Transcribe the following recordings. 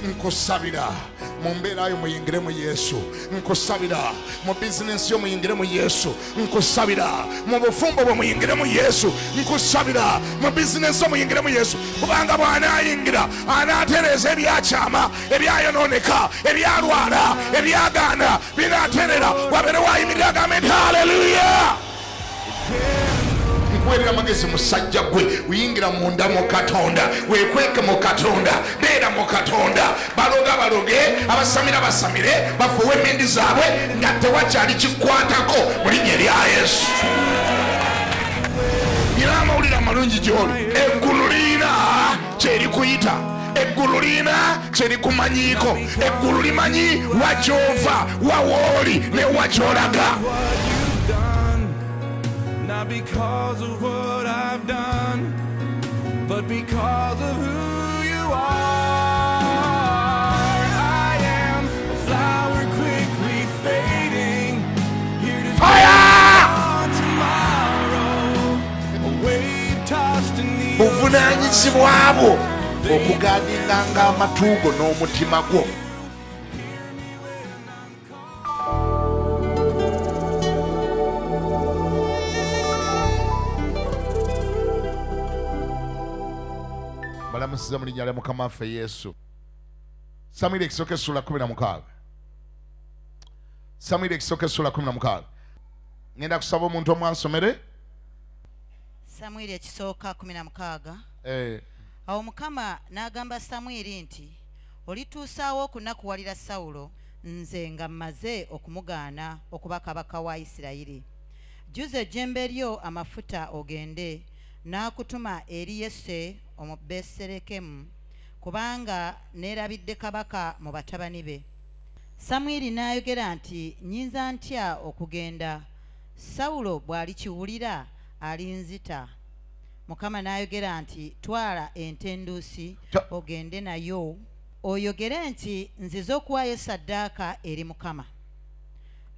Nkusabira mu mbeera yo muyingire mu Yesu. Nkusabira mu bizinesi yo muyingire mu Yesu. Nkusabira mu bufumbo bwo muyingire mu Yesu. Nkusabira mu bizinesi yo muyingire mu Yesu. Kubanga bw'anaayingira anaatereeza ebyakyama, ebyayononeka, ebyalwala, ebyagaana binaaterera. Wabeere waayimirira agambe nti haleluya. Nkuweerera amagezi musajja gwe, uyingira munda mu Katonda, weekweke mu Katonda, beera mu Katonda. Baloga baloge, abasamira basamire, bafuwe emmindi zaabwe nga tewakyali kikwatako mu linnya erya Yesu. Nyina amawulire amalungi gy'oli. Eggulu liina kyerikuyita, eggulu liina kyerikumanyiiko, eggulu limanyi wakyova, wawooli ne wakyolaga. Not because of what I've done, but because of who you are. I am a flower quickly fading, here to Fire! on tomorrow, a wave tossed in the Buvunaanyizibwa bwo okugaaninganga amatuugo n'omutima gwo. Balamusiza mu linnya lya Mukama waffe Yesu. Samwiri ekisooka essula 16. Samwiri ekisooka essula 16. Ngenda kusaba omuntu omwansomere. Samwiri ekisooka 16. Awo Mukama n'agamba Samwiri nti, olituusaawo okunakuwalira Sawulo, nze nga mmaze okumugaana okuba kabaka wa Isirayiri. Jjuza ejjembe lyo amafuta ogende, n'akutuma eri Yese Omubeserekemu, kubanga neerabidde kabaka mu batabani be. Samwiri n'ayogera nti, nnyinza ntya okugenda? Sawulo bw'alikiwulira alinzita. Mukama n'ayogera nti, twala ente enduusi ogende nayo, oyogere nti nzize okuwaayo ssaddaaka eri Mukama.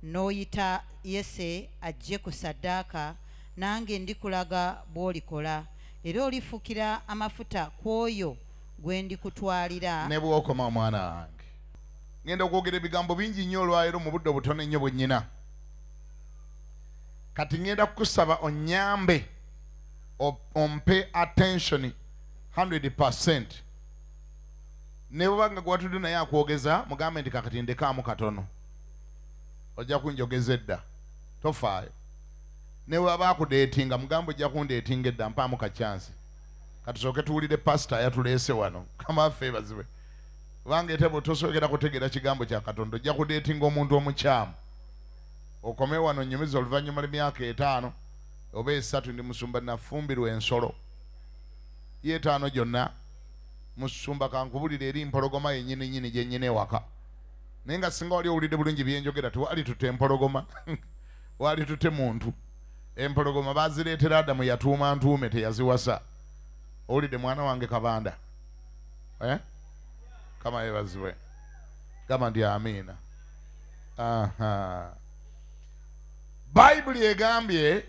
N'oyita Yese ajje ku ssaddaaka, nange ndikulaga bw'olikola, era olifukira amafuta ku oyo gwe ndikutwalira. Ne bw'okoma omwana wange, ngenda okwogera ebigambo bingi nnyo olwaleero mu budde obutono ennyo bwe nnyina. Kati ngenda kukusaba onnyambe ompe attention 100%. Ne bw'obanga gwe watudde naye akwogeza, mugambe nti kakati ndekaamu katono, ojja kunjogeza edda, tofaayo. Ne bw'aba akudeetinga, mugambe ojja kundeetinga edda, mpaamu kacyansi. Katusooke tuwulire pasita yatuleese wano. Mukama waffe yeebazibwe. Kubanga ate tosookera kutegeera kigambo kya Katonda, ojja kudeetinga omuntu omukyamu. Okome wano nnyumiza oluvannyuma lw'emyaka 5 oba 3 ndi musumba nafumbirwa ensolo. Ye 5 gyonna musumba kankubulira eri mpologoma yennyini nnyini gye nnyina ewaka. Naye nga singa wali owulidde bulungi bye njogera, tiwali tutte empologoma, wali tutte muntu. Empologoma bazireetera Adamu, yatuuma ntuume, teyaziwasa. Owulidde mwana wange Kabanda? Kama yeebazibwe. Gamba ndi amiina. Bayibuli egambye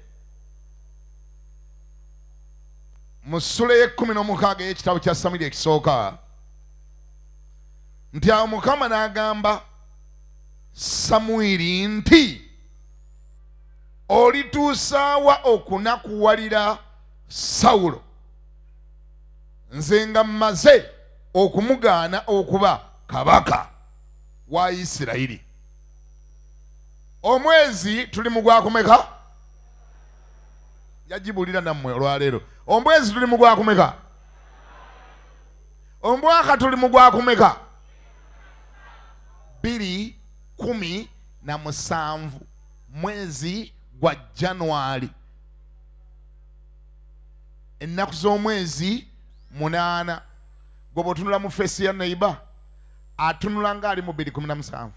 mu ssula y'e16 y'ekitabo kya Samwiri ekisooka nti awo Mukama n'agamba Samwiri nti, olituusaawa okunakuwalira Sawulo, nze nga mmaze okumugaana okuba kabaka wa Isirayiri. Omwezi tuli mu gwakumeka? Yagibulira nammwe olwaleero. Omwezi tuli mu gwakumeka? Omwaka tuli mu gwakumeka? 2017 mwezi gwa January. Ennaku z'omwezi 8. Gwe bw'otunula mu feesi ya neighbor atunula ng'ali mu 2017.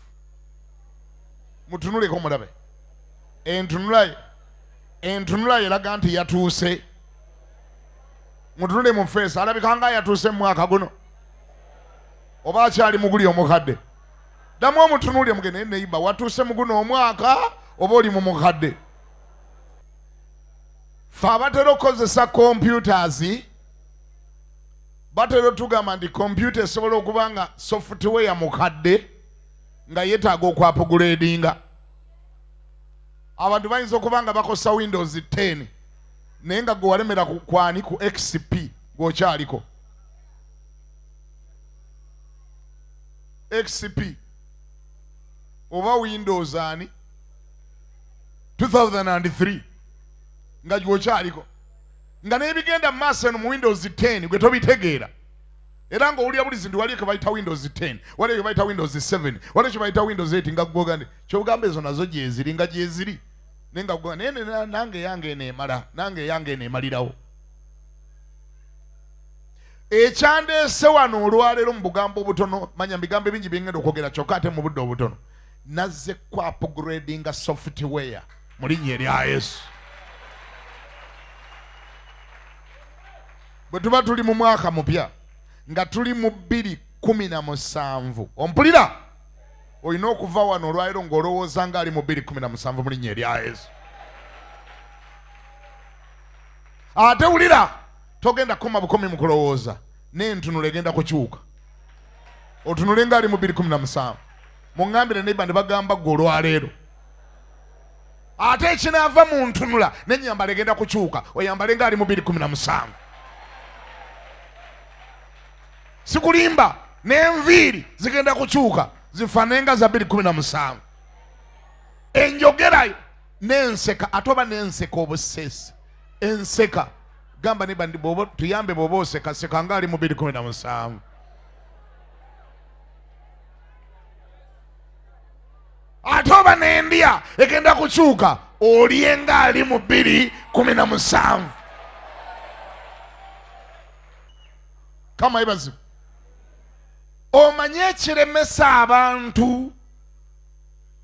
Mutunuleko mulabe. Entunula eraga nti yatuuse. Mutunule mu feesi alabika nga yatuuse mu mwaka guno, oba akyali mu guli omukadde. Ddamu omutunulire mugende neighbor, watuuse mu guno omwaka oba oli mu mukadde. Ffe abatera okukozesa computers batero tugamba nti computer esobola okuba nga software mukadde nga yeetaaga okwapuguleedinga. Abantu bayinza okuba nga bakosa Windows 10 naye nga gwe walemera kwani ku XP gw'okyaliko. XP oba Windows ani 2003 nga gw'okyaliko nga n'ebigenda mu maaso eno mu Windows 10 gwe tobitegeera. Era ng'owulira bulizi nti waliyo ke bayita Windows 10, waliyo ke bayita Windows 7, waliyo ke bayita Windows 8 nga gwoga nti kyogamba ezo nazo gyeziri nga gyeziri. Naye nga gwoga naye nange yange eneemala, nange yange eneemalirawo. Ekyandeese wano olwaleero mu bugambo obutono, manya bigambo bingi byengenda okwogera kyokka ate mu budde obutono. Nazze ku upgradinga software mu linnya erya Yesu. Bwe tuba tuli mu mwaka mupya nga tuli mu 2017, ompulira? Olina okuva wano olwaleero ng'olowooza nga ali mu 2017 mu linnya erya Yesu. Ate wulira, togenda koma bukomi mu kulowooza, n'entunula egenda kukyuka. Otunule nga ali mu 2017. Muŋŋambire neiba ne bagamba ggwe olwaleero. Ate ekinaava mu ntunula n'ennyambala egenda kukyuka, oyambale nga ali mu 2017. Sikulimba n'enviiri zigenda kukyuka zifaane nga za 2017. Enjogerayo n'enseka, ate oba n'enseka obusesi. Enseka gamba neiba ndi bw'oba tuyambe bw'oba oseka seka nga ali mu 2017. Ate oba n'endya egenda kukyuka olye nga ali mu 2017. Kama ebazibwa. Omanye ekiremesa abantu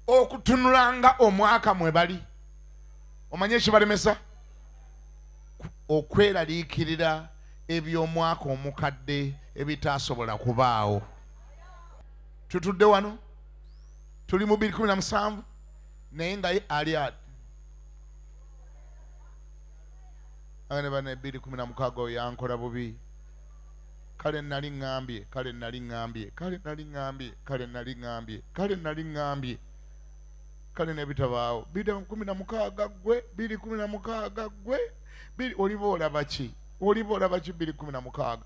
okutunulanga omwaka mwe bali. Omanye ekibalemesa? Okweraliikirira eby'omwaka omukadde ebitaasobola kubaawo. Tutudde wano tuli mu 2017 naye nga ali ati agane bane 2016 oyo yankola bubi. Kale nali ŋŋambye, kale nali ŋŋambye, kale nali ŋŋambye, kale nali ŋŋambye, kale nali ŋŋambye, kale n'ebitabaawo. 2016 ggwe, 2016 ggwe, oliba olaba ki? Oliba olaba ki 2016?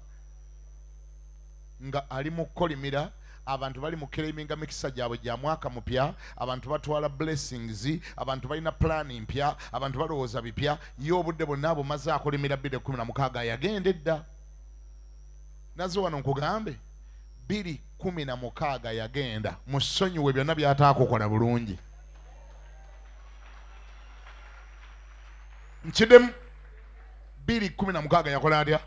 Nga ali mu kukolimira, abantu bali mu claiminga mikisa gyabwe gya mwaka mupya, abantu batwala blessings, abantu balina plani mpya, abantu balowooza bipya, ye obudde bonna abumaze akolimira 2016 yagenda edda. Naze wano nkugambe 2016 yagenda musonyiwe byonna byataakukola bulungi. Nkiddemu 2016 yakola atya?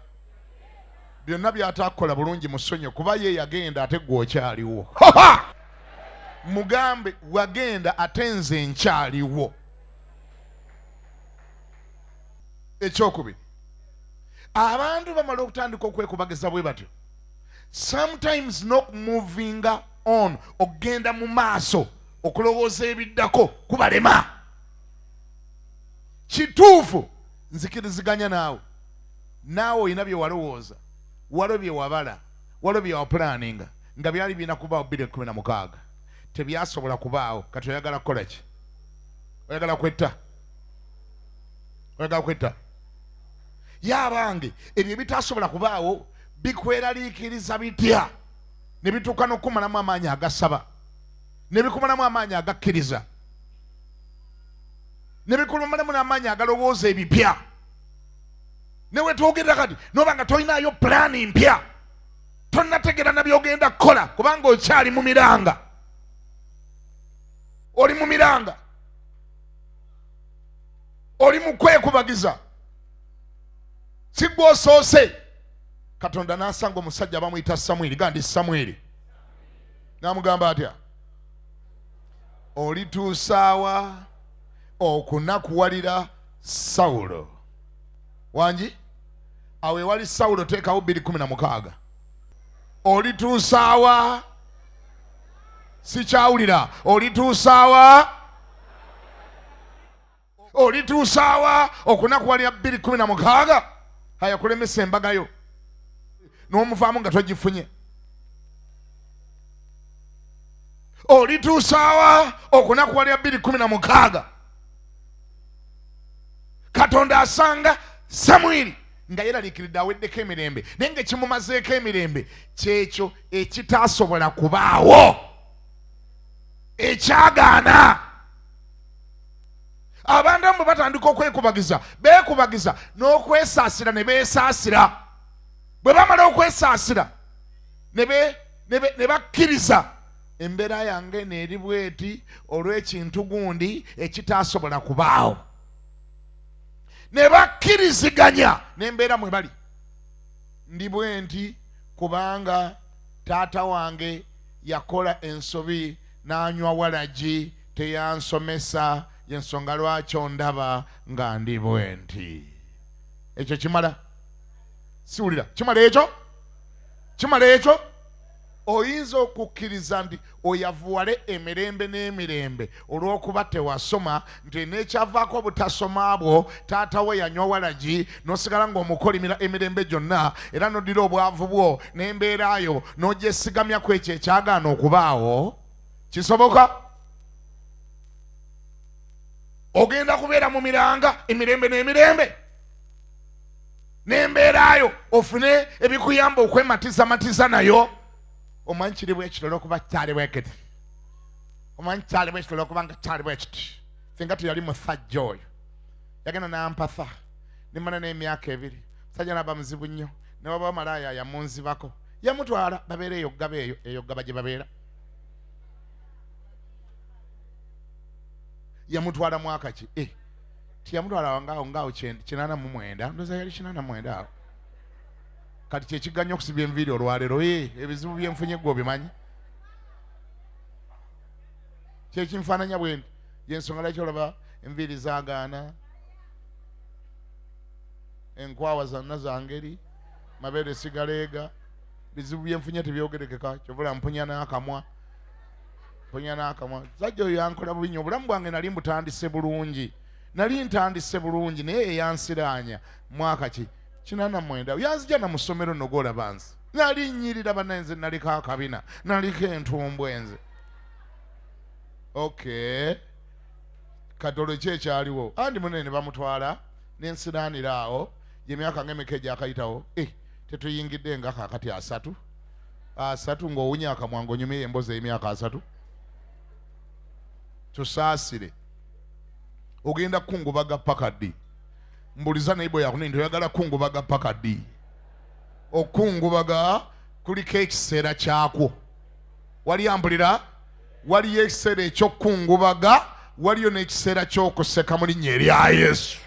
Byonna byataakukola bulungi musonyiwe kuba ye yagenda ate gwe okyaliwo. Mugambe wagenda ate nze nkyaliwo. Ekyokubiri, abantu bamala okutandika okwekubageza bwe batyo, sometimes not moving on, okgenda mu maaso okulowooza ebiddako kubalema. Kituufu nzikiriziganya naawe olina bye walowooza, waliwo bye wabala, waliwo bye wapulaninga nga byali birina kubaawo 2016 tebyasobola kubaawo. Kati oyagala kukola ki? Oyagala kwetta? Oyagala kwetta? Yabange ebyo ebitaasobola kubaawo bikweraliikiriza bitya ne bituuka n'okumalamu amaanyi agasaba, ne bikumalamu amaanyi agakkiriza, ne bikumalamu n'amaanyi agalowooza ebipya. Ne wetwogerera kati n'oba nga tolinayo pulaani mpya, tonnategeera na byogenda kukola kubanga okyali mu miranga. Oli mu miranga, oli mu kwekubagiza. Si gwe osoose. Katonda n'asanga omusajja bamuyita Samwiri, gandi Samwiri. N'amugamba atya? Olituusaawa okunakuwalira Sawulo. Wangi? Awe wali Sawulo teekawo 2016. Olituusaawa, sikyawulira, olituusaawa okunakuwalira 2016. Haya kulemesa embagayo. n'omuvaamu nga togifunye. Olituusaawa okunakuwalira 2:16 Katonda asanga Samwiri nga yeraliikiridde aweddeko emirembe, naye ng'ekimumazeeko emirembe kyekyo ekitaasobola kubaawo, ekyagaana. Abantu bwe batandika okwekubagiza, beekubagiza n'okwesaasira ne beesaasira. Bwe bamala okwesaasira ne bakkiriza, embeera yange neeri bweti olw'ekintu gundi ekitaasobola kubaawo. Ne bakkiriziganya n'embeera mwe bali. Ndi bwe nti kubanga taata wange yakola ensobi n'anywa walagi, teyansomesa, y'ensonga lwaki ondaba nga ndi bwe nti. Ekyo kimala? Siwulira. Kimala ekyo? Kimala ekyo? Oyinza okukkiriza nti oyavuwale emirembe n'emirembe olw'okuba tewasoma, nti n'ekyavaako obutasoma bwo taata we yanywa walagi, n'osigala ng'omukolimira emirembe gyonna, era n'oddira obwavu bwo n'embeerayo n'ogyesigamyaku ekyo ekyagaana okubaawo. Kisoboka? Ogenda kubeera mu miranga emirembe n'emirembe, n'embeerayo ofune ebikuyamba okwematizamatiza nayo. Omanyi kiri bwe kitolo okuba kyali bwe kiti. Omanyi kyali bwe kitolo okuba nga kyali bwe kiti. Singa tuyali musajja oyo yagenda n'ampasa nimala n'emyaka 2, musajja n'aba muzibu nnyo, ne baba malaaya yamunzibako, yamutwala babeera eyo ggaba gye babeera. Yamutwala mwaka ki? Tiyamutwala ngaawo 89, ndowooza yali 89 awo. Kati kyekiganya okusibya enviiri olwaleero, ebizibu byenfunye gwe obimanyi. Kyekimfaananya bwe nti yensonga lwaki olaba enviiri zaagaana, enkwawa zonna zangeri, mabeere sigaleega, bizibu byenfunye tebyogerekeka, kyovula mpunya n'akamwa. Sajja oyo yankola bubi nnyo, obulamu bwange nali mbutandise bulungi, naye eyansiraanya mwaka ki? 89. Yanzija na mu ssomero nno gw'olaba nze nali nnyirira bannanze, naliko akabina, naliko entumbwe nze. Okay, katolo ki ekyaliwo? Andi munene ne bamutwala n'ensiraanira awo, gy'emyaka ng'emeka egyakayitawo. Tetuyingidde nga kaakati 3 ng'owunya akamwa ng'onyumye embozi y'emyaka 3. Tusaasire. Ogenda kukungubaga paka ddi? Mbuliza neighbor yako nti oyagala kungubaga paka ddi? Okungubaga kuliko ekiseera kyakwo. Waliyambulira? Waliyo ekiseera ekyokungubaga, waliyo n'ekiseera ky'okuseka mu linnya erya Yesu.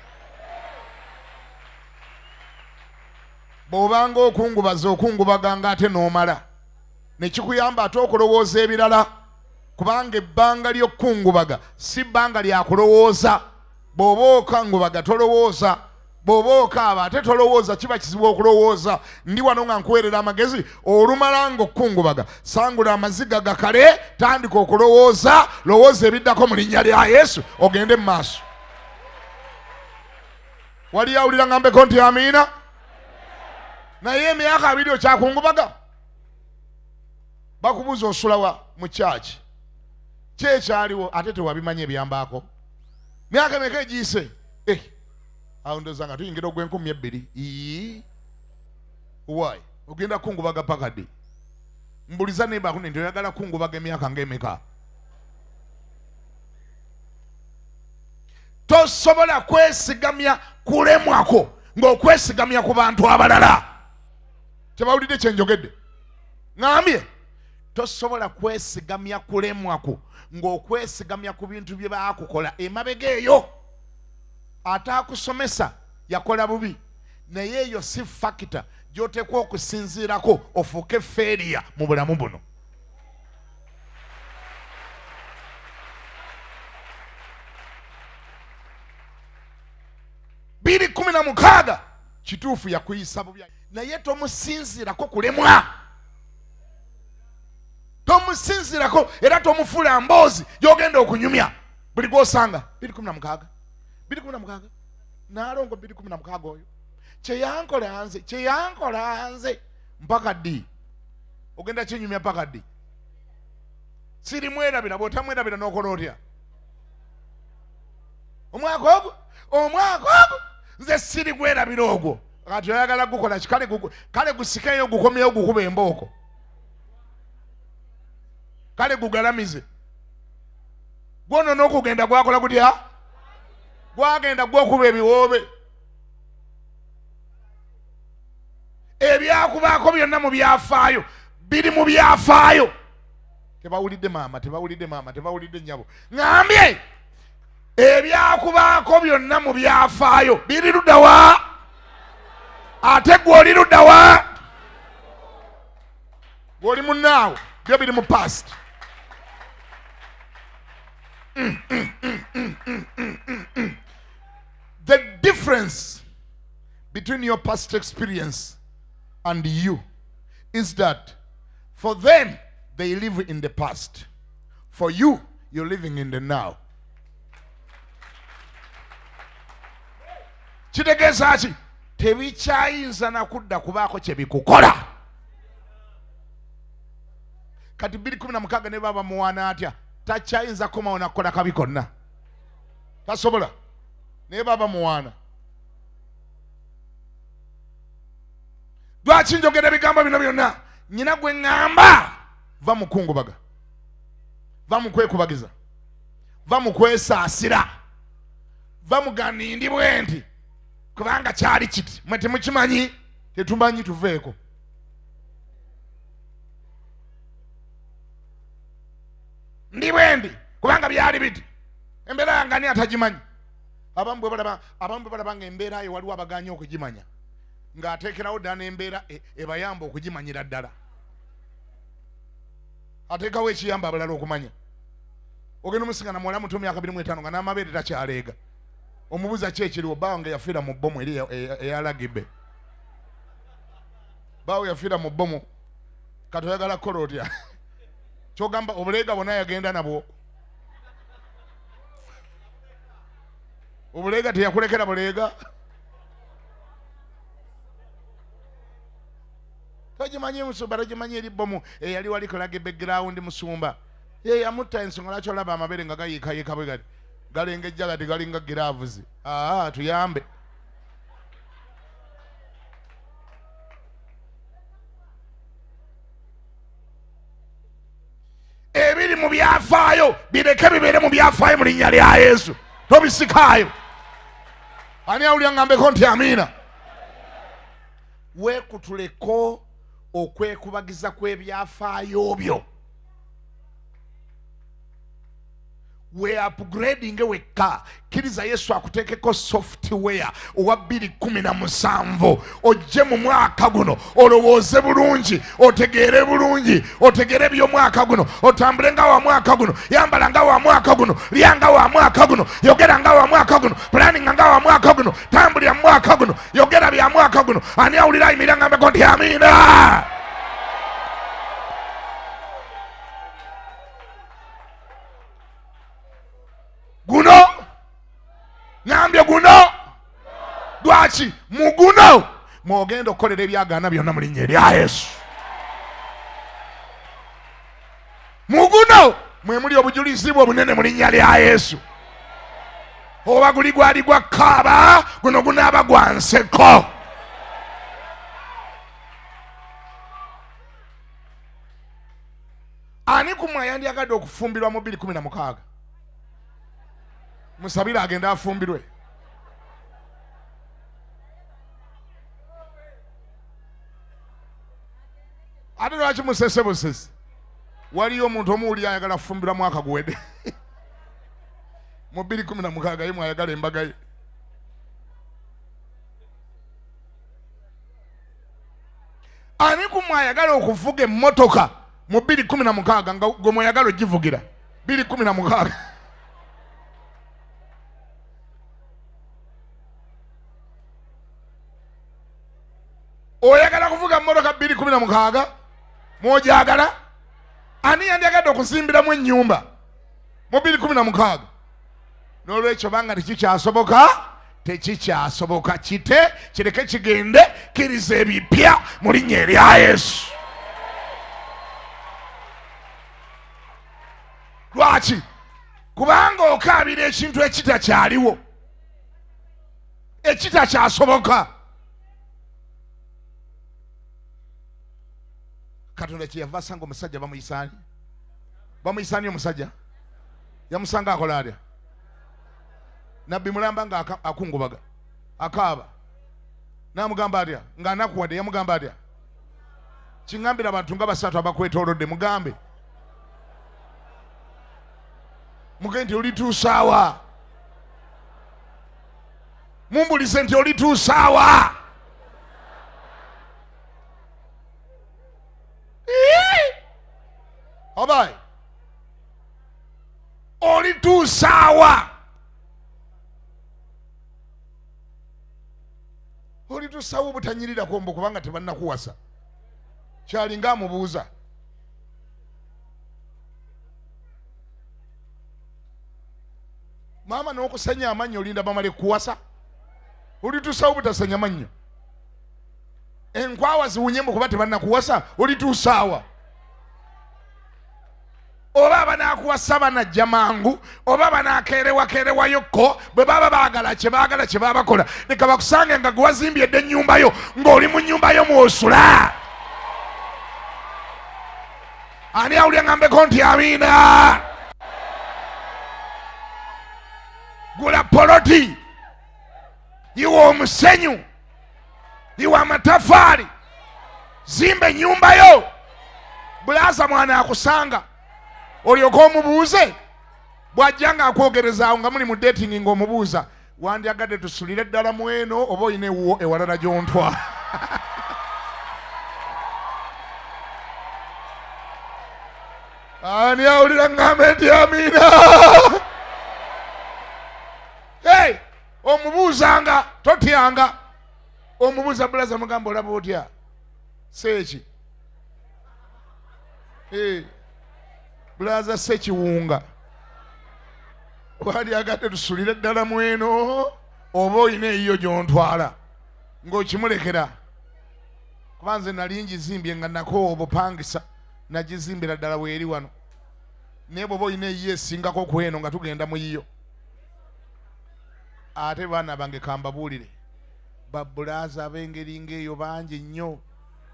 Bw'obanga okungubaga ng'ate n'omala, ne kikuyamba ate okulowooza ebirala, kubanga ebbanga ly'okungubaga si bbanga lya kulowooza. Bw'oba okangubaga tolowooza, bw'oba okaaba ate tolowooza, kiba kizibu okulowooza. Ndi wano nga nkuweerera amagezi, olumala ng'okungubaga sangula amaziga gakale, tandika okulowooza, lowooza ebiddako mu linnya lya Yesu, ogende mu maaso. Wali yawulira ngambeko nti amiina? Naye emyaka 2 okyakungubaga? Bakubuuza osulawa mu kyaki? Kyekyaliwo ate tewabimanya ebyambaako. Myaka emeka egiyise? Awo ndowooza nga tuyingira ogw'Enkumi 2. Ogenda kungubaga paka ddi? Mbuliza neighbor yako nti oyagala kungubaga emyaka ng'emeka? Tosobola kwesigamya kulemwako ng'okwesigamya ku bantu abalala. Tebawulidde kye njogedde? Ngambye tosobola kwesigamya kulemwako ng'okwesigamya ku bintu bye baakukola emabega eyo. Ataakusomesa yakola bubi, naye eyo si fakita gy'oteekwa okusinziirako ofuuke feeriya mu bulamu buno. Biri 16 kituufu yakuyisa bubi, naye tomusinziirako kulemwa. Tomusinziirako era tomufuula mboozi gy'ogenda okunyumya. Buli gw'osanga 2:16 Naalongo 2:16 oyo kyeyankola nze mpaka ddi ogenda kyenyumya mpaka ddi siri mwerabira bw'otamwerabira n'okola otya omwaka ogwo nze siri gwerabira ogwo kati oyagala gukola kale gusikeyo gukomyeyo gukuba embooko kale gugalamize gwono n'okugenda gwakola gutya gwagenda gwokuba ebiwoobe ebyakubaako byonna mu byafaayo biri mu byafaayo tebawulidde maama tebawulidde nnyabo ŋambye ebyakubaako byonna mu byafaayo biri luddawa ate gw'oli luddawa gw'oli munnaawo byo biri mu past The difference between your past experience and you is that for them they live in the past, for you you're living in the now. Kitegeeza ki tebikyayinza na kudda kubaako kye bikukola kati 2:16 ne baba muwana atya takyayinza komawo nakukola kabi konna tasobola ne baba muwana lwaki njogera ebigambo bino byonna nyina gwe ŋŋamba va mukungubaga va mukwekubagiza va mukwesaasira va muganindi bwe nti kubanga kyali kiti mwe temukimanyi tetumanyi tuveeko ndi bwe ndi kubanga byali biti embeera yange ani atagimanyi abamu bwe balaba nga embeera yo waliwo abaganya okugimanya ng'ateekerawo ddala n'embeera ebayamba okugimanyira ddala ateekawo ekiyamba abalala okumanya ogenda omusiŋana muwala muto myaka 25 nga n'amabeere takyaleega omubuza ki ekiriwo baawo nga yafiira mu bbomu eri eyalagibe baawo yafiira mu bbomu kati oyagala kukola otya kyogamba obuleega bwonna yagenda nabwo obuleega teyakulekera buleega tagimanyi musumba tagimanyi eri bbomu eyali walikolaga background musumba ye yamutta ensonga lwaki olaba amabere nga gayiikayiika bwe gati galengejja gati galinga giraavuzi tuyambe ebiri mu byafaayo bireke bibeere mu byafaayo mu linnya lya Yesu tobisikaayo ani awulira ngambeko nti amiina weekutuleko okwekubagiza kw'ebyafaayo byo we upgrading wekka kiriza Yesu akuteekeko software owa 2017 ojje mu mwaka guno olowooze bulungi otegeere bulungi otegeere by'omwaka guno otambule nga wa mwaka guno yambala nga wa mwaka guno lya nga wa mwaka guno yogera nga wa mwaka guno planning nga wa mwaka guno tambulira mu mwaka guno yogera bya mwaka guno ani awulira ayimirira ngambeko nti amiina guno ngambye guno lwaki mu guno mwogenda okukolera ebyagaana byonna mu linnya erya Yesu mu guno mwe muli obujulizi bwe obunene mu linnya lya Yesu oba guli gwali gwa kaaba guno gunaaba gwa nseko ani kumwe yandyagadde okufumbirwa mu 2016 musabire agenda afumbirwe ate lwaki musese busese waliyo omuntu omuwuli ayagala kufumbirwa mwaka guwedde mu 2016 ye mwayagala embaga ye ani kumwayagala okuvuga emmotoka mu 2016 nga gwe mwayagala ogivugira 2016 oyagala kuvuga mmotoka 2016 mwojagala ani yandyagadde okuzimbiramu ennyumba mu 2016 n'olwekyo banga tekikyasoboka tekikyasoboka. Kite kireke kigende, kkiriza ebipya mu linnya erya Yesu. Lwaki? Kubanga okaabira ekintu ekitakyaliwo, ekitakyasoboka. Katonda kyeyava asanga omusajja bamuyisaani. Bamuyisaani omusajja yamusanga akola atya? Nabbi mulamba nga akungubaga akaaba, n'amugamba atya? Nga anakuwadde yamugamba atya? Kiŋŋambira abantu nga basatu abakwetoolodde, mugambe nti olituusaawa. Mumbulize nti olituusaawa. Obaye olituusaawa. Olituusaawa obutanyirira kwombo kubanga tebannakuwasa. Kyalinga amubuuza, maama n'okusanya amannyo olinda bamale kuwasa? Olituusaawo butasanya mannyo? Enkwawa ziwunyemu kuba tebannakuwasa? Olituusaawa. Oba banaakuwasa banajja mangu, oba banaakerewayokko, bwe baba baagala kye baabakola. Leka bakusange nga gwe wazimbye dde ennyumba yo ng'oli mu nnyumba yo mw'osula. Ani awulira ngambeko nti amiina? Gula poloti, yiwa omusenyu, yiwa amatafaali, zimba ennyumba yo. Bulaaza mwana akusanga olyoka omubuuze, bw'ajja nga akwogerezaawo nga muli mu dating ng'omubuuza, wandyagadde tusulire ddala mu eno oba olina ewuwo ewalala gy'ontwa? Ani awulira ngambe nti amiina? Hey, omubuuzanga totyanga. Omubuuza bulaza mugamba olaba otya? Seeki. Bulaza sekiwunga. Wandyagadde tusulire ddala mu eno oba olina eyiyo gy'ontwala ng'okimulekera. Kuba nze nali ngizimbye nga nako obupangisa, nagizimbira ddala bw'eri wano. Naye bw'oba olina eyiyo esingako ku eno nga tugenda mu yiyo. Ate baana bange kambabuulire, babbulaaza ab'engeri ng'eyo bangi nnyo.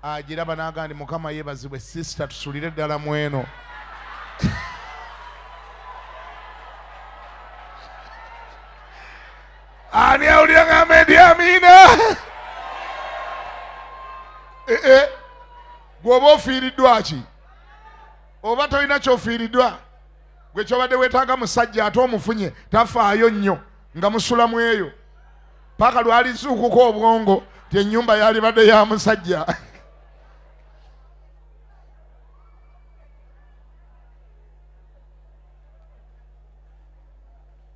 Agiraba n'agamba nti Mukama yeebazibwe, sisita tusulire ddala mu eno. Ani awulira ngambe nti amiina? Gw'oba ofiiriddwa ki? Oba tolina ky'ofiiriddwa? Gwe kyobadde weetaaga musajja ate omufunye tafaayo nnyo nga musulamu eyo. Paka lwalizuukuko obwongo ti ennyumba yalibadde ya musajja.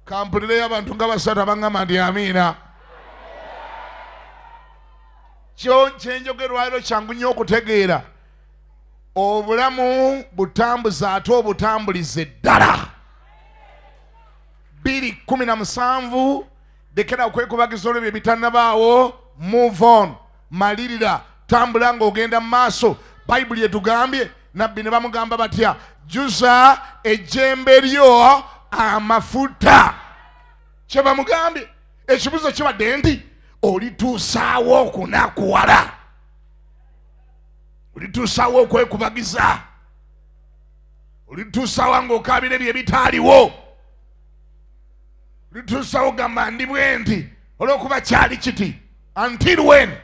Kampulire y'abantu nga basatu abangamba nti amiina. Kyenjogerwayo kyangu nnyo okutegeera. Obulamu butambuza ate obutambulize ddala. 2:17 lekera okwekubagiza olwo bye bitannabaawo. Move on, malirira, tambula ng'ogenda mu maaso. Bayibuli etugambye, nabbi ne bamugamba batya? Jjuza ejjembe lyo amafuta. Kye bamugambye, ekibuzo kibadde nti olituusaawo okunakuwala, olituusaawo okwekubagiza, olituusaawo ng'okaabira ebyo ebitaaliwo, olituusaawo gamba ndi bwe nti olw'okuba kyali kiti. Until when?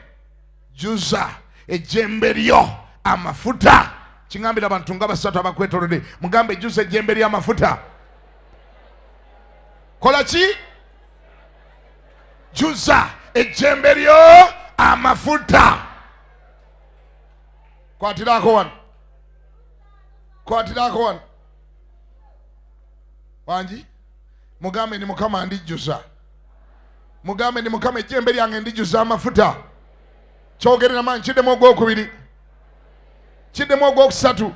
Jjuza ejjembe lyo amafuta. Kiŋŋambira abantu nga basatu abakwetoolodde, mugambe jjuza ejjembe lyo amafuta. Kola ki? Jjuza ejjembe lyo amafuta. Kwatiraako wano, kwatiraako wano. Wangi mugambe ni Mukama ndijjuza. Mugambe ni Mukama ejjembe lyange ndijjuza amafuta. Kyogerera manyi, kiddemu ogwokubiri, kiddemu ogwokusatu.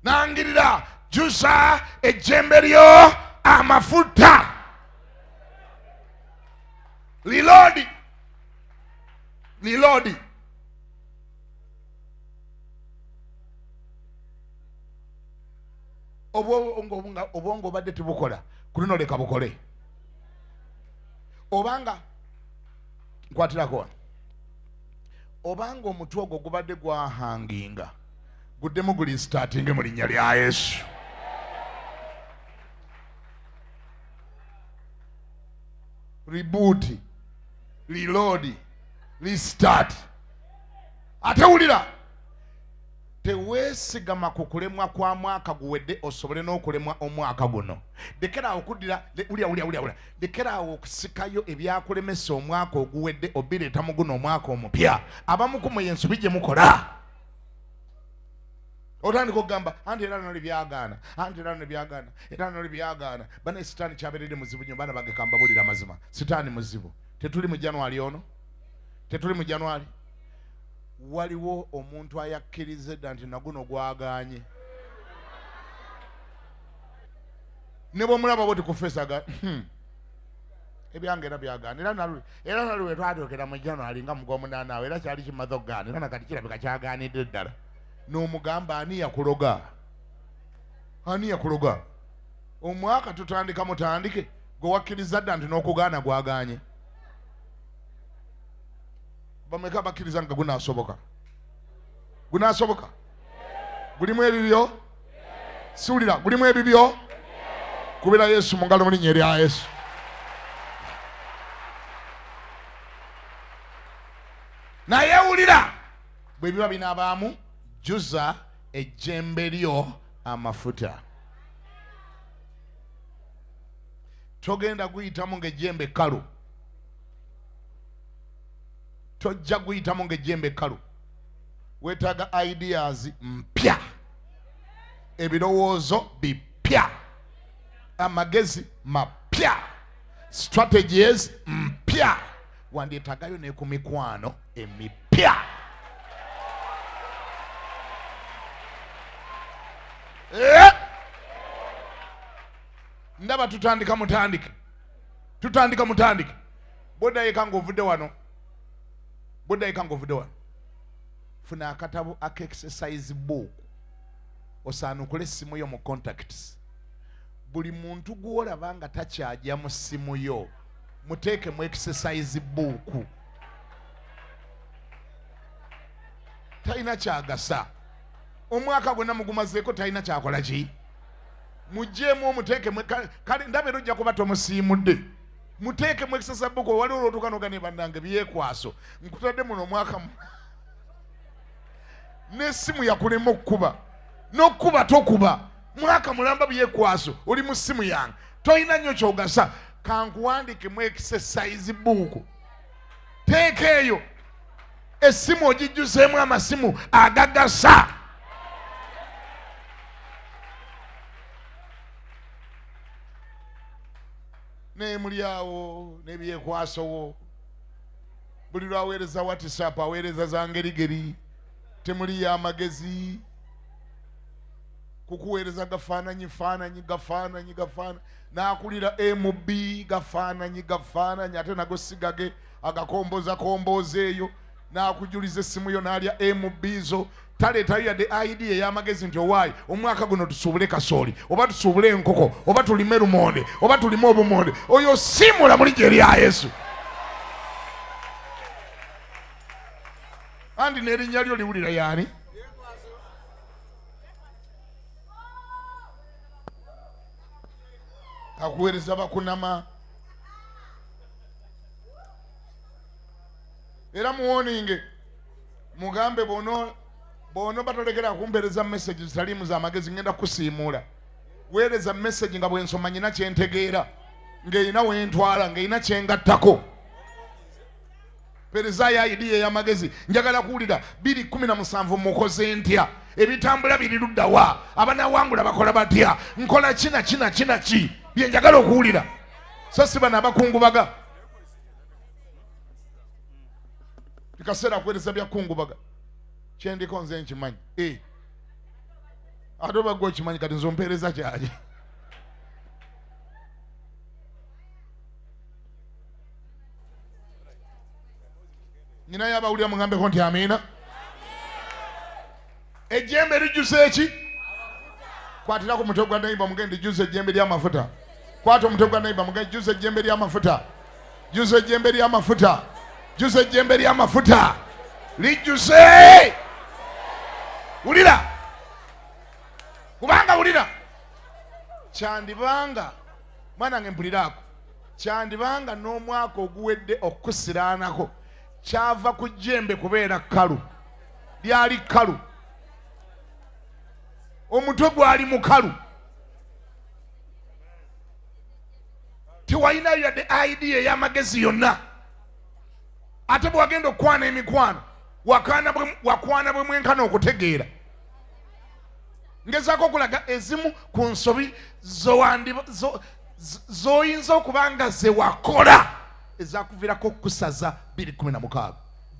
Nangirira, jjuza ejjembe lyo amafuta. Reload. Reload. Obwongo badde tubukola kulino leka bukole. Obanga nkwatirako obanga omutwe ogwo gubadde gwahanginga guddemu guli starting mu linnya lya Yesu. Reboot, reload, restart. Ate wulira, teweesigama ku kulemwa kwa mwaka guwedde osobole n'okulemwa omwaka guno. Lekera okuddira ulya lekera okusikayo ebyakulemesa omwaka oguwedde obireeta mu guno omwaka omupya. Abamu ku mwe ensobi gye mukola otandika okugamba anti era noli byagaana, anti era noli byagaana, era noli byagaana. Bana sitaani kyaberedde muzibu nnyo, baana bagekamba bulira mazima. Sitaani muzibu. Tetuli mu January ono, tetuli mu January. Waliwo omuntu ayakkirize dda nti naguno gwagaanye. Ne bw'omulaba bwoti ku fesaga ebyange era byagaana. Era nalwe twatuukira mu January nga mu Gw'omunaana awo era kyali kimaze okugaana era nakati kirabika kyagaanidde ddala. N'omugamba ani yakuloga? Ani yakuloga? Omwaka tutandika mutandike gwe wakkiriza dda nti n'okugaana gwagaanye. Bameka bakkiriza nga gunaasoboka? Gunaasoboka? Gulimu ebibyo? Siwulira, gulimu ebibyo? Kubira Yesu mu ngalo mu linnya erya Yesu. Naye wulira, bwe biba binaabaamu jjuza ejjembe lyo amafuta. Togenda guyitamu ng'ejjembe kkalu. Tojja guyitamu ng'ejjembe kkalu. Weetaaga ideas mpya, ebirowoozo bipya, amagezi mapya, strategies mpya. Wandyetagayo ne ku mikwano emipya. Ndaba tutandika mutandike. Tutandika mutandike. Bodayika ng'ovudde wano. Bodayika ng'ovudde wano. Funa akatabo aka-exercise book. Osaanukule essimu yo mu contacts. Buli muntu gw'olaba nga takyajja mu ssimu yo, muteeke mu exercise book. Talina kyagasa. Omwaka gwonna mugumazeeko talina kyakola ki? Mugjeemu omuteeke kale ndaba era ojja kuba tomusiimudde. Muteeke mu exercise book. Waliwo olwotuuka n'ogane bannange byekwaso nkutadde muno omwaka mu n'essimu yakulema okukuba n'okukuba tokuba. Mwaka mulamba byekwaso oli mu ssimu yange tolina nnyo kyogasa. Kankuwandike mu exercise book. Teeka eyo essimu ogijjuzeemu amasimu agagasa. Ne muli awo n'ebyekwasowo. Buli lwaweereza WhatsApp aweereza za ngerigeri. Temuli y'amagezi. Kukuweereza gafaananyi n'akulira MB gafaananyi ate nago sigage agakomboza eyo n'akujuliza essimu yo n'alya MB zo. Taleetayo yadde idea ey'amagezi nti owaayi omwaka guno tusuubule kasooli oba tusuubule enkoko oba tulime lumonde oba tulime obumonde. Oyo siimula mu linnya erya Yesu. Andi n'erinnya lyo liwulira yaani? Akuweereza bakunama. Era muwoninge mugambe bono batolekera kumpereza message zitaliimu za magezi ngenda kusiimuula. Weereza message nga bwensoma nyina kyentegeera ng'erina wentwala ng'erina kyengattako. Pereza ya idea y'amagezi njagala kuwulira 2017 mukoze ntya? Ebitambula biri luddawa? Abanawangula bakola batya? Nkola kina ki? Bye njagala okuwulira. So si bano abakungubaga. Bikaseera kuweereza byakungubaga. Kyendiko nze nkimanyi. Ate oba gwe okimanyi kati nze ompeereza kyaki? Nyina yabawulira mugambeko nti amiina. Ejjembe lijjusa eki? Kwatira ku mutwe gwa neighbor mugende jjusa ejjembe ly'amafuta. Kwata omutwe gwa neighbor mugende jjusa ejjembe ly'amafuta. Jjusa ejjembe ly'amafuta. Jjusa ejjembe ly'amafuta. Lijjuse. Wulira. Kubanga wulira. Kyandibanga mwanange mpuliraako. Kyandibanga n'omwaka oguwedde okukusiraanako kyava ku jjembe kubeera kkalu. Lyali kkalu. Omutwe gwali mukalu. Tewalinayo yadde idea ey'amagezi yonna. Ate bwe wagenda okukwana emikwano wakwana bwe mwenkana okutegeera. Ngezaako okulaga ezimu ku nsobi z'oyinza okuba nga ze wakola ezakuviirako okukusaza 2016.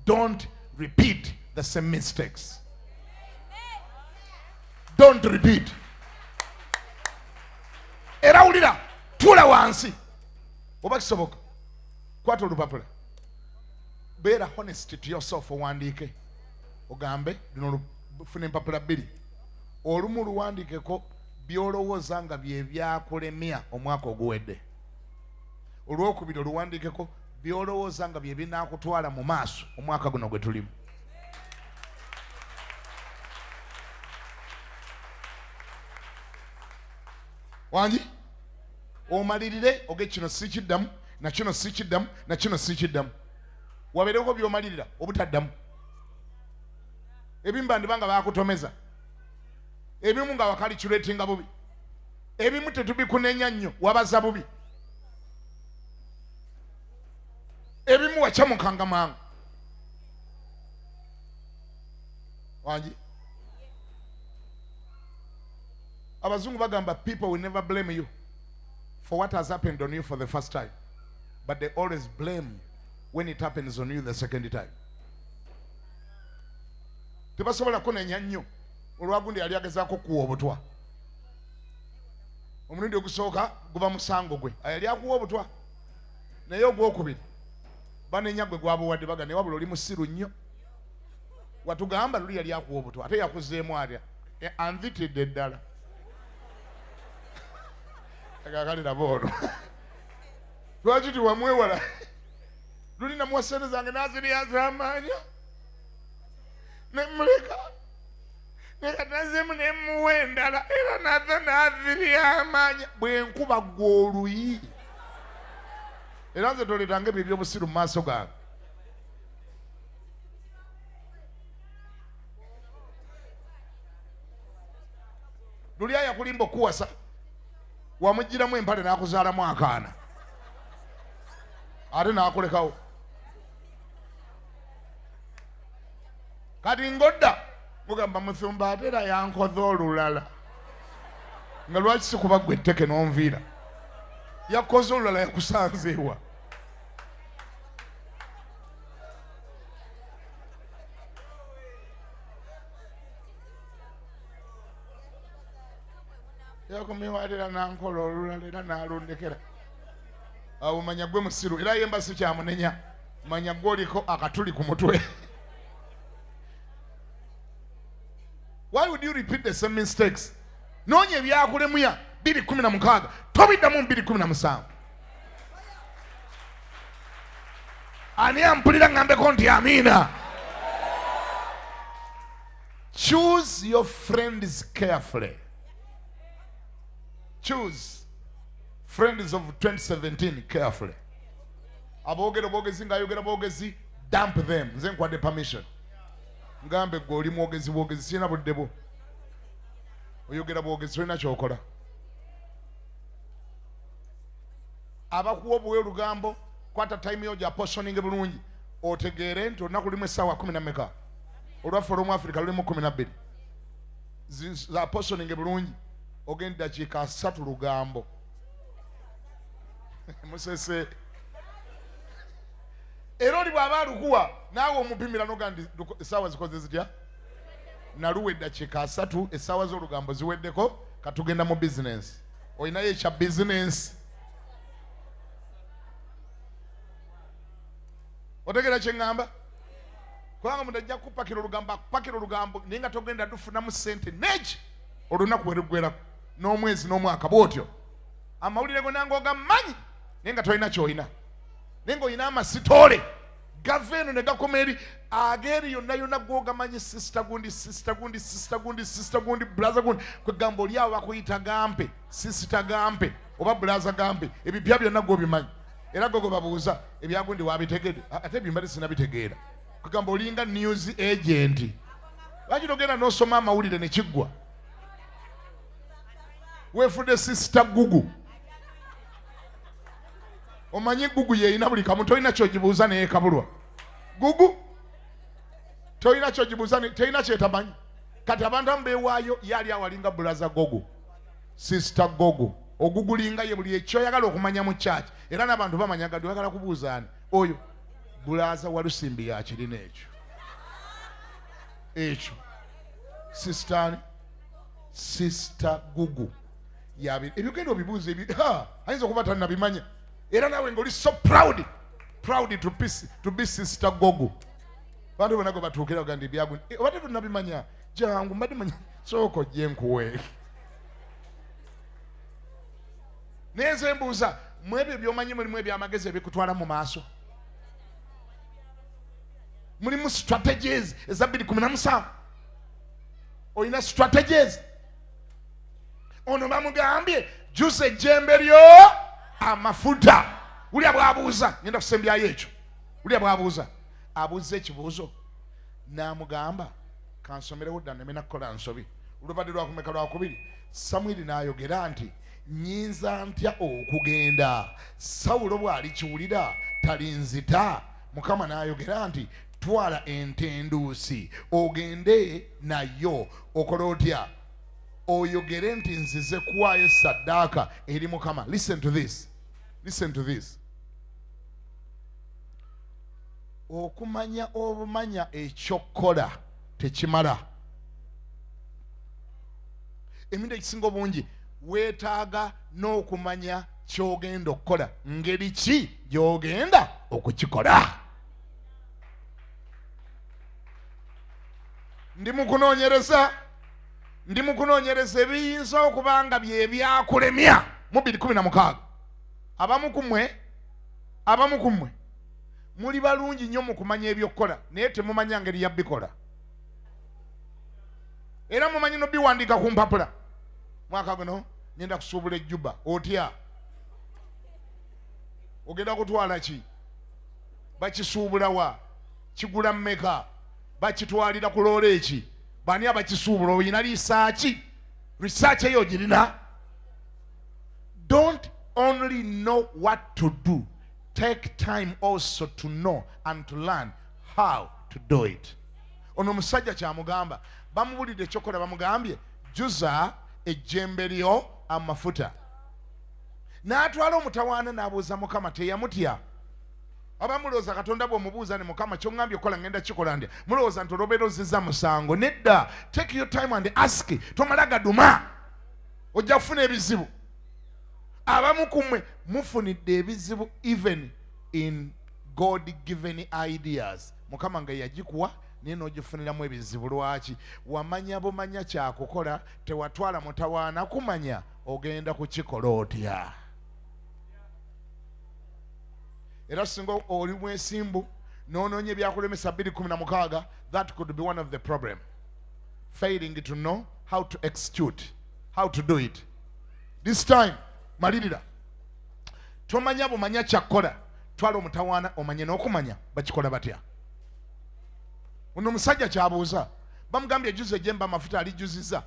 Don't repeat the same mistakes. Don't repeat. Era wulira, tuula wansi. Oba kisoboka, kwata olupapula. Beera honest to yourself owandiike. Ogambe, luno lufuna empapula 2. Olumu luwandiikeko by'olowooza nga bye byakulemya omwaka oguwedde. Olwokubiri oluwandiikeko by'olowooza nga bye binaakutwala mu maaso omwaka guno gwe tulimu. Wangi omalirire oge kino sikiddamu na kino sikiddamu na kino sikiddamu. Wabeereko by'omalirira obutaddamu. Ebimu bandibanga baakutomeza. Ebimu nga wakaliculetinga bubi. Ebimu tetubikunenya nnyo wabaza bubi. Ebimu wacamukanga mangu. Wangi Abazungu bagamba people will never blame you for what has happened on you for the first time, but they always blame you when it happens on you the second time. Tebasobola kunenya nnyo olwagundi yali agezaako kuwa obutwa. Omulundi ogusooka guba musango gwe yali akuwa obutwa, naye ogwokubiri banenya gwe gwabuwadde baga ne wabula oli musiru nnyo. Watugamba luli yali akuwa obutwa ate yakuzeemu atya anvitidde ddala. Agakalira boono lwaki tiwamwewala luli namuwa sente zange naziryaza amaanya nemuleka nekatazemu nemuwa endala era naza nazirya amaanya bwenkuba gwe oluyi era nze toleetanga ebyo ebyobusiru mu maaso gange. Luli ayakulimba okuwasa wamugiramu empale n'akuzaalamu akaana ate n'akulekawo. Kati ngodda mugamba musumba ate era yankoze olulala nga lwaki sikuba gwe etteke n'onviira yakoze olulala yakusanzeewa. Yakumiwalira nankola olulala era n'alundekera. Awo manya gwe musiru era yemba si kyamunenya, manya gwe oliko akatuli ku mutwe. Why would you repeat the same mistakes? Noonya ebyakulemuya 2016 tobiddamu 2017. Ani ampulira ngambeko nti amiina. Choose your friends carefully. Choose friends of 2017 carefully. Aboogera boogezi ng'ayogera boogezi, dump them. Nze nkwadde permission. Ngambe gwe oli mwogezi bwogezi sirina budde bwo. Oyogera bwogezi tolina kyokola. Abakuwa obuwe lugambo kwata time yo gya portioning bulungi otegeere nti olunaku lulimu essaawa 10 na meka. Olwaffe olw'omu Africa lulimu 12. Za portioning bulungi ogenda dakiika 3 lugambo. Musese era oli bw'aba alukuwa naawe omupimira n'ogandi essaawa zikoze zitya naluwa eddakiika 3 essaawa z'olugambo ziweddeko katugenda mu bizinensi. Olinayo ekya bizinensi. Otegera kye ŋŋamba? kubanga omuntu ajja kupakira olugambo naye nga togenda tufunamu ssente neeki olunaku bwe luggwerako n'omwezi n'omwaka bw'otyo. Amawulire go nange ogamanyi naye nga tolina ky'olina, naye ng'olina amasitoole gava eno ne gakoma eri ageeri yonna yonna gwogamanyi, sisita gundi bulaza gundi kwegamba oli awo bakuyita gampe, sisita gampe oba bulaza gampe, ebipya byonna gwobimanyi era gogo babuuza ebyagundi wabitegedde, ate ebyumbadde sinabitegeera. Kwegamba olinga news agent, lwaki togenda n'osoma amawulire ne kiggwa? Weefudde sisita gugu. Omanyi gugu yeeyina buli kamu, tolina kyogibuuza naye kabulwa. Gugu tolina kyogibuuza, tolina kyetamanyi. Kati abantu abamu beewaayo yali awalinga bulaza gogo, sisita gogo, ogugulinga ye buli ekyoyagala okumanya mu kyaki. Era n'abantu bamanya gadi oyagala kubuuzaani oyo bulaza Walusimbi yakirina ekyo sisitaani sisita gugu ebigenda obibuuza ayinza okuba tannabimanya. Era naawe ng'oli so proud to be sister gogo. Bantu bonna gwe batuukira bagamba ebyagundi obadde tunnabimanya, jangu mbadde manya sooka ojje nkuwe. Naye nze mbuuza, mu ebyo by'omanyi mulimu ebyamagezi ebikutwala mu maaso? Mulimu strategies eza 2017? Olina strategies? Ono bamugambye jjuza ejjembe lyo amafuta. Ulya bw'abuuza, ngenda kusembyayo ekyo. Ulya bw'abuuza, abuuza ekibuuzo n'amugamba kansomerewo dda nemena kukola nsobi. Olubadde lwakumeka lwakubiri, Samwiri n'ayogera nti nyinza ntya okugenda? Sawulo bw'ali kiwulira talinzita. Mukama n'ayogera nti twala entenduusi ogende nayo. Okola otya? Oyogere nti nzize kuwaayo saddaaka eri Mukama. Listen to this. Okumanya obumanya ekyokkola tekimala. Eminda ekisinga obungi weetaaga n'okumanya ky'ogenda okukola, ngeri ki gy'ogenda okukikola. Ndi mu kunoonyereza ebiyinza okuba nga bye byakulemya mu 2016. Abamu ku mmwe muli balungi nnyo mu kumanya ebyokkola naye temumanya ngeri yabbikola. Era mumanyi nobiwandiika ku mpapula. Mwaka guno ngenda kusuubula ejjuba. Otya? Ogenda kutwala ki? Bakisuubula wa? Kigula mmeka? Bakitwalira ku loola eki? Bani abakisuubula? Oyina lisaaki? Research eyo girina? Don't only know what to do, take time also to know and to learn how to do it. Ono musajja kyamugamba, bamubulidde ekyokola, bamugambye jjuza ejjembe lyo amafuta. N'atwala omutawaana n'abuuza Mukama, teyamutya. Abamulowooza Katonda bw'omubuuza ne Mukama ky'oŋŋambye okola ngenda kikola ndya, mulowooza nti olobeerozezza musango. Nedda, take your time and ask. Tomala gaduma, ojja kufuna ebizibu. Abamu ku mmwe mufunidde ebizibu even in God given ideas. Mukama nga yagikuwa naye n'ogifuniramu ebizibu. Lwaki? Wamanya bumanya kyakukola, tewatwala mutawaana kumanya ogenda kukikola otya. Era singa oli mwesimbu n'onoonya ebyakulemesa 2016, that could be one of the problem. Failing to know how to execute, how to do it. This time, malirira. Tomanya bumanya kyakukola, twala omutawaana omanye n'okumanya bakikola batya. Ono musajja kyabuuza, bamugambye ejjuza ejjembe amafuta alijjuziza.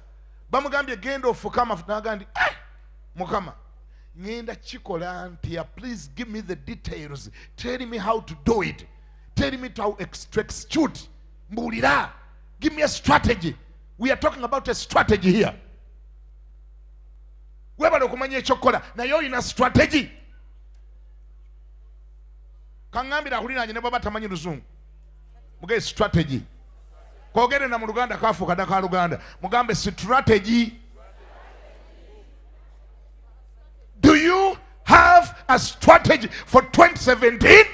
Bamugambye genda ofuka amafuta, n'agamba nti Mukama ngenda kikola ntya? Please give me the details. Tell me how to do it. Tell me how to execute. Mbulira. Give me a strategy. We are talking about a strategy here. Webale okumanya ekyokukola naye olina strategy. Kaŋŋambira akuliraanye ne bw'aba tamanyi Luzungu. Muge strategy. Kwogere na mu Luganda kaafuuka dda ka Luganda. Mugambe strategy. Do you have a strategy for 2017?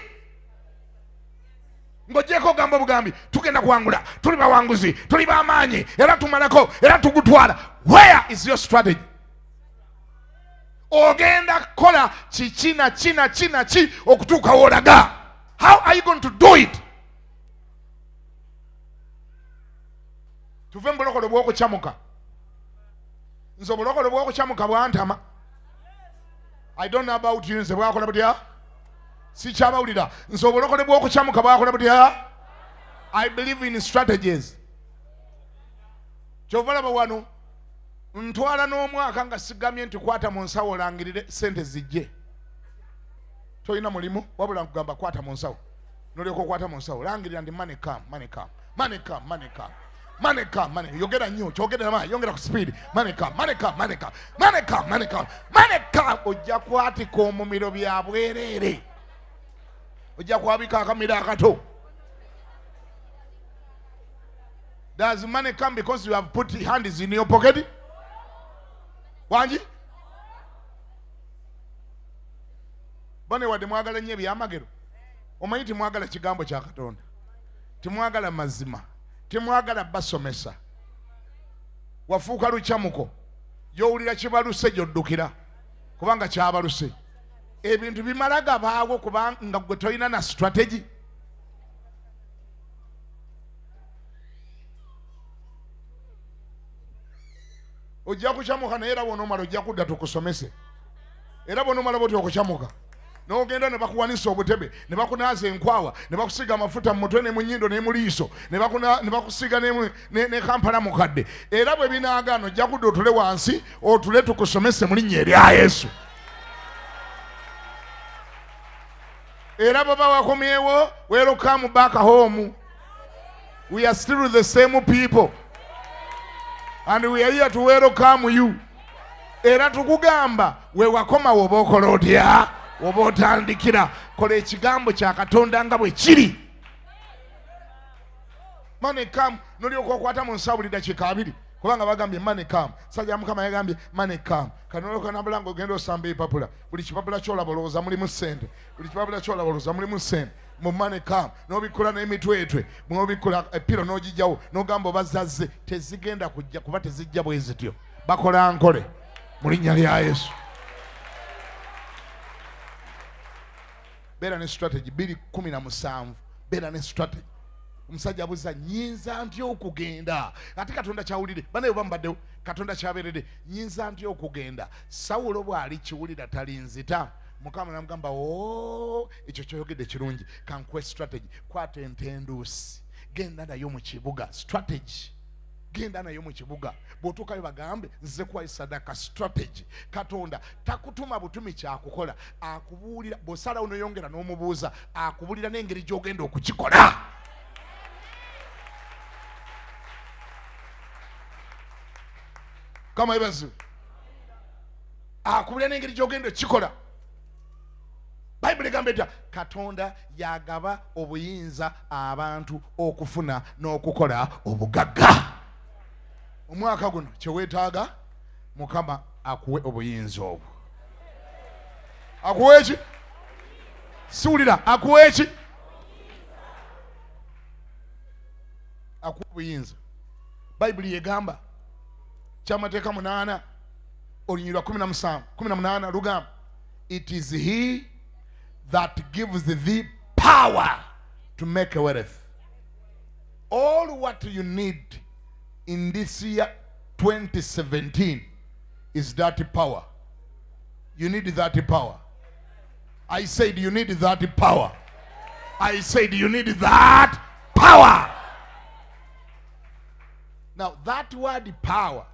ng'ogyeko ogamba obugambi tugenda kuwangula, tuli bawanguzi, tuli b'amaanyi, era tumalako, era tugutwala. Where is your strategy? Ogenda kukola kiki na ki okutuuka w'olaga. How are you going to do it? Tuve mu bulokole bw'okukyamuka. Nze obulokole bw'okukyamuka bwantama. I don't know about you. Nze bwakola butya? Sikyabawulira. Nze obulokole bw'okukyamuka bwakola butya? I believe in strategies. Kyova laba wano ntwala n'omwaka nga sigamye nti kwata mu nsawo olangirire sente zijje. Toyina mulimu wabula nkugamba kwata mu nsawo. Nolyoka okwata mu nsawo olangirira ndi money come, money come, money come, money come. Money come, money. Yogera nnyo, kyogera ma, yongera ku speed. Money come, money come, money come. Money come, money come. Money come. Ojja kwatika omumiro bya bwereere. Ojja kwabika akamiro akato. Does money come because you have put hands in your pocket? Wanji? Bane wadde mwagala nnyo ebyamagero. Omanyi timwagala kigambo kya Katonda. Timwagala mazima. Timwagala basomesa. Wafuuka lukyamuko. Gy'owulira kibaluse gy'oddukira. Kubanga kyabaluse. Ebintu bimala gabaawo kubanga gwe tolina na strategy. Ojja kukyamuka naye era bw'onoomala ojja kudda tukusomese. Era bw'onoomala bw'oti okukyamuka. N'ogenda ne bakuwanisa obutebe, ne bakunaaza enkwawa, ne bakusiga amafuta mu mutwe ne mu nnyindo ne mu liiso, ne bakusiga ne kampala mukadde. Era bwe binaagaana ojja kudda otule wansi, otule tukusomese mu linnya erya Yesu. Era baba wakomyewo, welcome back home. We are still the same people. And we are here to welcome you. Era tukugamba we wakoma woba okola otya? Woba otandikira kola ekigambo kya Katonda nga bwe kiri. Money come, nolyoka okwata mu nsawulira kikaabiri kubanga bagambye money come. Sajja Mukama yagambye money come. Kanoloka nabula ng'ogenda osamba ebipapula. Buli kipapula ky'olaba olowooza mulimu ssente. Buli kipapula ky'olaba olowooza mulimu ssente. Mu money come n'obikkula n'emitwetwe, n'obikkula epiro n'ogijjawo n'ogamba obazazze, tezigenda kujja kuba tezijja bwe zityo. Bakola nkole mu linnya lya Yesu. Beera ne strategy 2:17. Beera ne strategy. Omusajja abuuza nyinza ntya okugenda? Ate Katonda kyawulire. Banaye bambaddewo Katonda kyabeeredde. Nyinza ntya okugenda? Sawulo bw'ali kiwulira talinzita. Mukama namugamba ekyo kyoyogedde kirungi. Kankuwe strategy. Kwata entenduusi. Genda nayo mu kibuga. Strategy. Genda nayo mu kibuga. Bw'otuukayo bagambe nze kuwayo sadaka. Strategy. Katonda takutuma butumi kyakukola. Akubuulira bw'osalawo n'oyongera n'omubuuza. Akubuulira n'engeri gy'ogenda okukikola. Kama ebazi. Akubuulira n'engeri gy'ogenda okukikola. Bible egamba etya? Katonda yagaba obuyinza abantu okufuna n'okukola obugagga. Omwaka guno kyeweetaaga Mukama akuwe obuyinza obwo. Akuwe ki? Siwulira. Akuwe ki? Akuwe obuyinza. Bible yegamba kyamateeka 8 olunyirwa 18 lugamba it is he that gives thee power to make wealth. All what you need in this year 2017 is that power. You need that power. I said you need that power. I said you need that power. Now that word power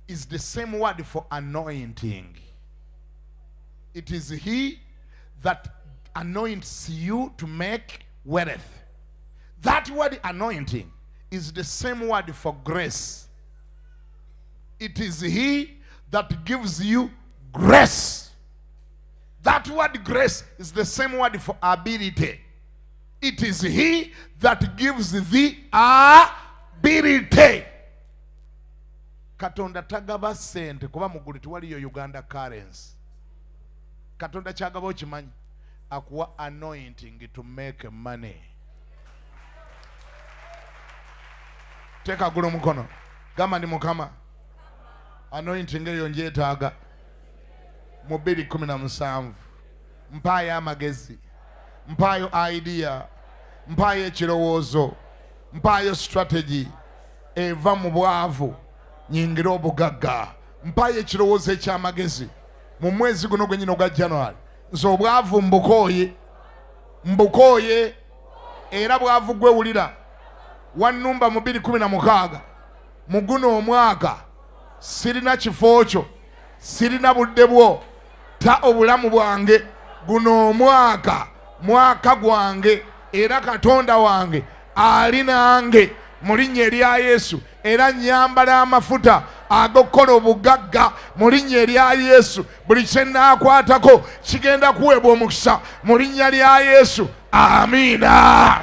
is the same word for anointing. It is he that anoints you to make wealth. That word anointing is the same word for grace. It is he that gives you grace. That word grace is the same word for ability. It is he that gives the ability. Katonda tagaba sente kuba mugulu tuwaliyo Uganda currency. Katonda kyagaba okimanyi akuwa anointing to make money. Teeka gulu mukono. Gamba ndi Mukama. Anointing eyo njeetaaga. Mu 2017. Mpaayo amagezi. Mpaayo idea. Mpaayo ekirowoozo. Mpaayo strategy. Eva mu bwavu. Nyingira obugagga. Mpaayo ekirowoozo eky'amagezi. Mu mwezi guno gwennyini ogwa January. Nze obwavu mbukooye. Era bwavu gwewulira. Wannumba mu 2016. Mu guno omwaka. Sirina kifo kyo. Sirina budde bwo. Ta obulamu bwange. Guno omwaka. Mwaka gwange. Era Katonda wange. Ali nange. Mu linnya erya Yesu. Era nyambala amafuta ag'okukola obugagga mu linnya erya Yesu. Buli kye nnaakwatako kigenda kuweebwa omukisa mu linnya lya Yesu. Amiina.